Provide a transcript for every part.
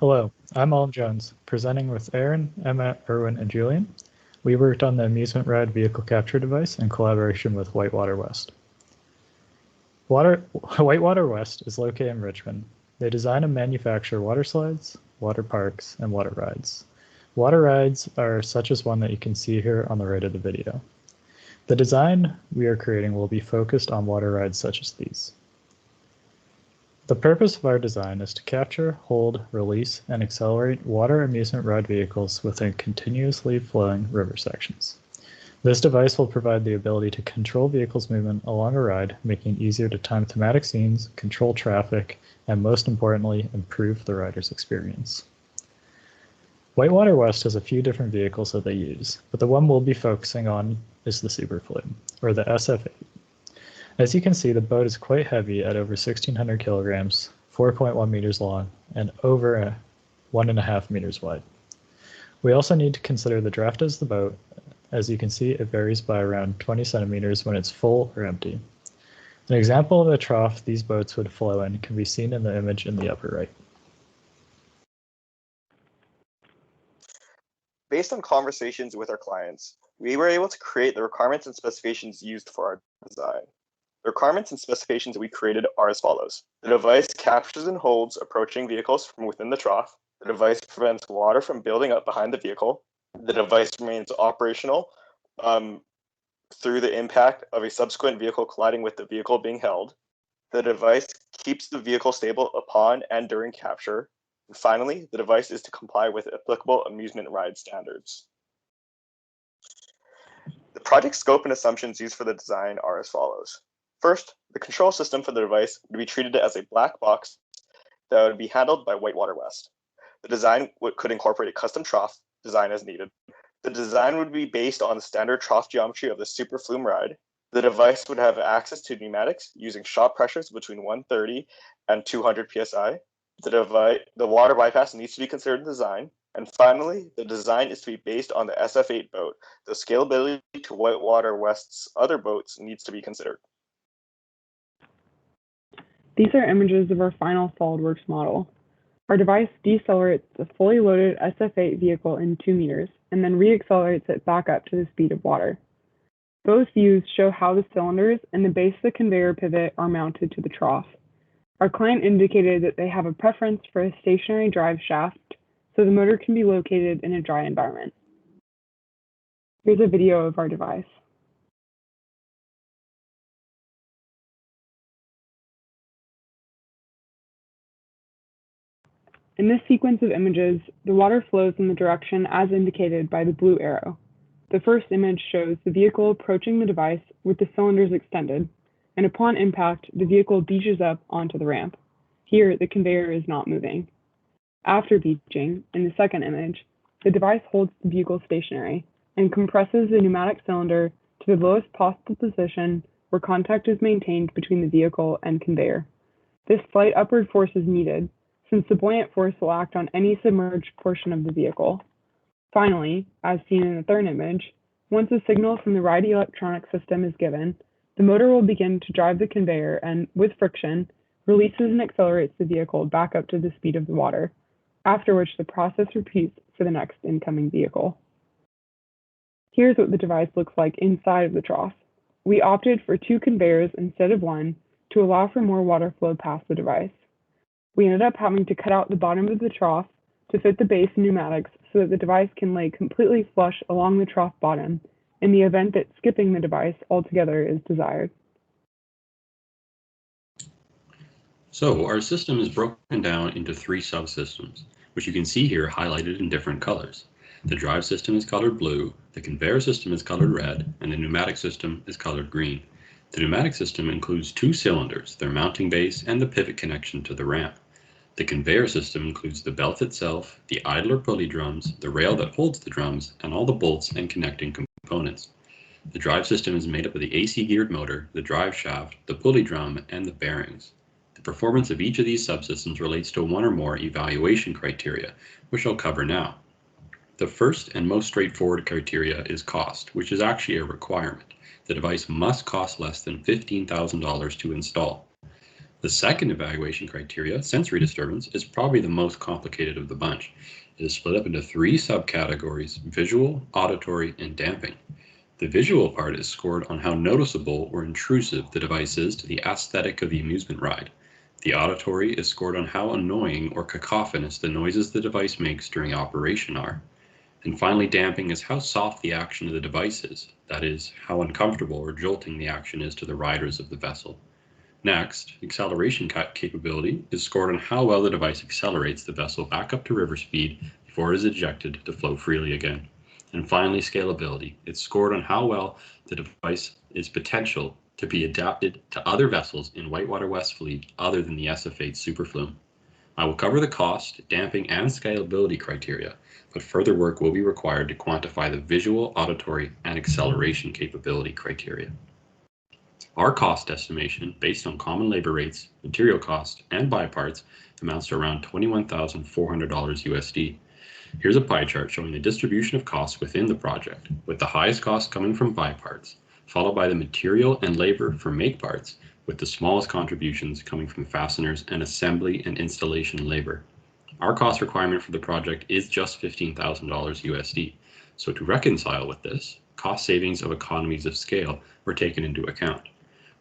Hello, I'm Olive Jones, presenting with Aaron, Emma, Erwin, and Julian. We worked on the Amusement Ride vehicle capture device in collaboration with Whitewater West. Whitewater West is located in Richmond. They design and manufacture water slides, water parks, and water rides. Water rides are such as one that you can see here on the right of the video. The design we are creating will be focused on water rides such as these. The purpose of our design is to capture, hold, release, and accelerate water amusement ride vehicles within continuously flowing river sections. This device will provide the ability to control vehicles' movement along a ride, making it easier to time thematic scenes, control traffic, and most importantly, improve the rider's experience. Whitewater West has a few different vehicles that they use, but the one we'll be focusing on is the Super Flume, or the SF8. As you can see, the boat is quite heavy at over 1,600 kilograms, 4.1 meters long, and over 1.5 meters wide. We also need to consider the draft of the boat. As you can see, it varies by around 20 centimeters when it's full or empty. An example of a trough these boats would flow in can be seen in the image in the upper right. Based on conversations with our clients, we were able to create the requirements and specifications used for our design. The requirements and specifications that we created are as follows. The device captures and holds approaching vehicles from within the trough. The device prevents water from building up behind the vehicle. The device remains operational through the impact of a subsequent vehicle colliding with the vehicle being held. The device keeps the vehicle stable upon and during capture. And finally, the device is to comply with applicable amusement ride standards. The project scope and assumptions used for the design are as follows. First, the control system for the device would be treated as a black box that would be handled by Whitewater West. The design could incorporate a custom trough design as needed. The design would be based on the standard trough geometry of the Super Flume ride. The device would have access to pneumatics using shot pressures between 130 and 200 psi. The water bypass needs to be considered in design. And finally, the design is to be based on the SF8 boat. The scalability to Whitewater West's other boats needs to be considered. These are images of our final SolidWorks model. Our device decelerates the fully loaded SF8 vehicle in 2 meters and then reaccelerates it back up to the speed of water. Both views show how the cylinders and the base of the conveyor pivot are mounted to the trough. Our client indicated that they have a preference for a stationary drive shaft so the motor can be located in a dry environment. Here's a video of our device. In this sequence of images, the water flows in the direction as indicated by the blue arrow. The first image shows the vehicle approaching the device with the cylinders extended, and upon impact, the vehicle beaches up onto the ramp. Here, the conveyor is not moving. After beaching, in the second image, the device holds the vehicle stationary and compresses the pneumatic cylinder to the lowest possible position where contact is maintained between the vehicle and conveyor. This slight upward force is needed, since the buoyant force will act on any submerged portion of the vehicle. Finally, as seen in the third image, once a signal from the ride electronic system is given, the motor will begin to drive the conveyor and, with friction, releases and accelerates the vehicle back up to the speed of the water, after which the process repeats for the next incoming vehicle. Here's what the device looks like inside of the trough. We opted for 2 conveyors instead of 1 to allow for more water flow past the device. We ended up having to cut out the bottom of the trough to fit the base pneumatics so that the device can lay completely flush along the trough bottom in the event that skipping the device altogether is desired. So our system is broken down into 3 subsystems, which you can see here highlighted in different colors. The drive system is colored blue, the conveyor system is colored red, and the pneumatic system is colored green. The pneumatic system includes 2 cylinders, their mounting base, and the pivot connection to the ramp. The conveyor system includes the belt itself, the idler pulley drums, the rail that holds the drums, and all the bolts and connecting components. The drive system is made up of the AC geared motor, the drive shaft, the pulley drum, and the bearings. The performance of each of these subsystems relates to 1 or more evaluation criteria, which I'll cover now. The first and most straightforward criteria is cost, which is actually a requirement. The device must cost less than $15,000 to install. The second evaluation criteria, sensory disturbance, is probably the most complicated of the bunch. It is split up into 3 subcategories: visual, auditory, and damping. The visual part is scored on how noticeable or intrusive the device is to the aesthetic of the amusement ride. The auditory is scored on how annoying or cacophonous the noises the device makes during operation are. And finally, damping is how soft the action of the device is, that is, how uncomfortable or jolting the action is to the riders of the vessel. Next, acceleration capability is scored on how well the device accelerates the vessel back up to river speed before it is ejected to flow freely again. And finally, scalability. It's scored on how well the device is potential to be adapted to other vessels in Whitewater West fleet other than the SF8 Superflume. I will cover the cost, damping, and scalability criteria, but further work will be required to quantify the visual, auditory, and acceleration capability criteria. Our cost estimation, based on common labor rates, material cost, and buy parts, amounts to around $21,400 USD. Here's a pie chart showing the distribution of costs within the project, with the highest cost coming from buy parts, followed by the material and labor for make parts, with the smallest contributions coming from fasteners and assembly and installation labor. Our cost requirement for the project is just $15,000 USD. So to reconcile with this, cost savings of economies of scale were taken into account.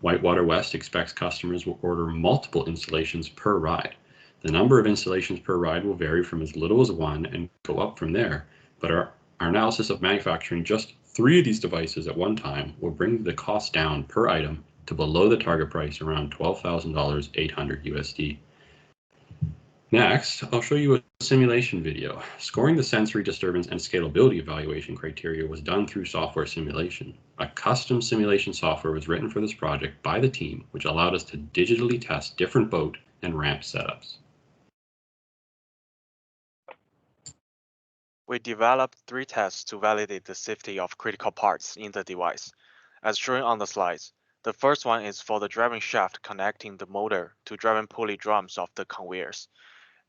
Whitewater West expects customers will order multiple installations per ride. The number of installations per ride will vary from as little as 1 and go up from there, but our analysis of manufacturing just 3 of these devices at one time will bring the cost down per item to below the target price, around $12,800 USD. Next, I'll show you a simulation video. Scoring the sensory disturbance and scalability evaluation criteria was done through software simulation. A custom simulation software was written for this project by the team, which allowed us to digitally test different boat and ramp setups. We developed 3 tests to validate the safety of critical parts in the device, as shown on the slides. The first one is for the driving shaft connecting the motor to driving pulley drums of the conveyors,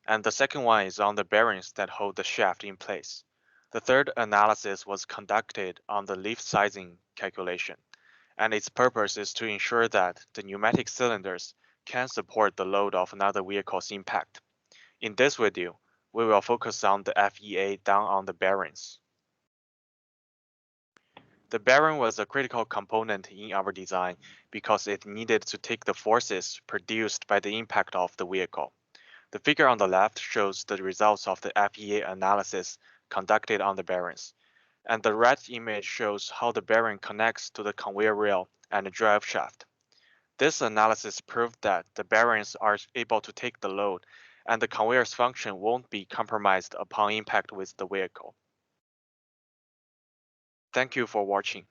and the second one is on the bearings that hold the shaft in place. The third analysis was conducted on the lift sizing calculation, and its purpose is to ensure that the pneumatic cylinders can support the load of another vehicle's impact. In this video, we will focus on the FEA done on the bearings. The bearing was a critical component in our design because it needed to take the forces produced by the impact of the vehicle. The figure on the left shows the results of the FEA analysis conducted on the bearings, and the right image shows how the bearing connects to the conveyor rail and the drive shaft. This analysis proved that the bearings are able to take the load, and the conveyor's function won't be compromised upon impact with the vehicle. Thank you for watching.